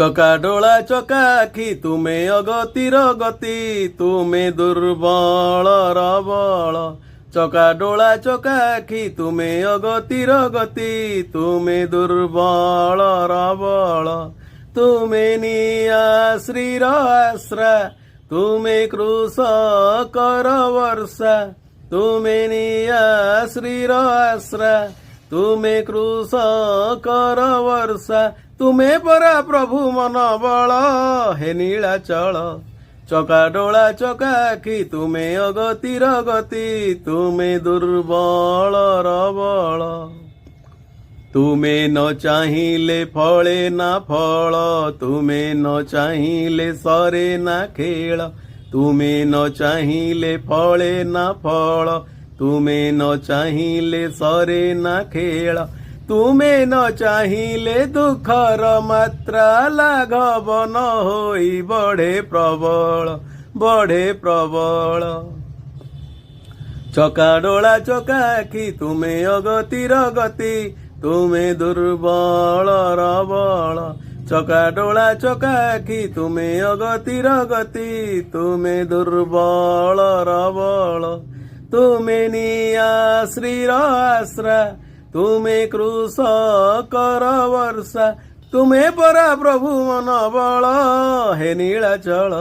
ଚକା ଡୋଳା ଚକା ଆଖି ତୁମେ ଅଗତିର ଗତି, ତୁମେ ଦୁର୍ବଳର ବଳ। ଚକା ଡୋଳା ଚକା ଆଖି ତୁମେ ଅଗତିର ଗତି, ତୁମେ ଦୁର୍ବଳର ବଳ। ତୁମେ ନିଆଶ୍ରୀର ଆଶ୍ରା, ତୁମେ କୃଷକର ବର୍ଷା। ତୁମେ ନିଆଶ୍ରୀର ଆଶ୍ରା, ତୁମେ କୃଷକର ବର୍ଷା। ତୁମେ ପରା ପ୍ରଭୁ ମନ ବଳ, ହେ ନୀଳାଚଳ। ଚକା ଡୋଳା ଚକା ଆଖି ତୁମେ ଅଗତିର ଗତି, ତୁମେ ଦୁର୍ବଳର ବଳ। ତୁମେ ନ ଚାହିଁଲେ ଫଳେ ନା ଫଳ, ତୁମେ ନ ଚାହିଁଲେ ସରେ ନା ଖେଳ। ତୁମେ ନ ଚାହିଁଲେ ଫଳେ ନା ଫଳ, ତୁମେ ନ ଚାହିଁଲେ ସରେ ନା ଖେଳ। ତୁମେ ନ ଚାହିଁଲେ ଦୁଃଖର ମାତ୍ରା ଲାଘବ ନ ହୋଇ ବଢ଼େ ପ୍ରବଳ, ବଢ଼େ ପ୍ରବଳ। ଚକା ଡୋଳା ଚକା ଆଖି ତୁମେ ଅଗତିର ଗତି, ତୁମେ ଦୁର୍ବଳର ବଳ। ଚକା ଡୋଳା ଚକା ଆଖି ତୁମେ ଅଗତିର ଗତି, ତୁମେ ଦୁର୍ବଳର ବଳ। ତୁମେ ନିଆଶ୍ରୀର ଆଶ୍ରା, ତୁମେ କୃଷକର ବର୍ଷା। ତୁମେ ପରା ପ୍ରଭୁ ମନ ବଳ, ହେ ନୀଳାଚଳ।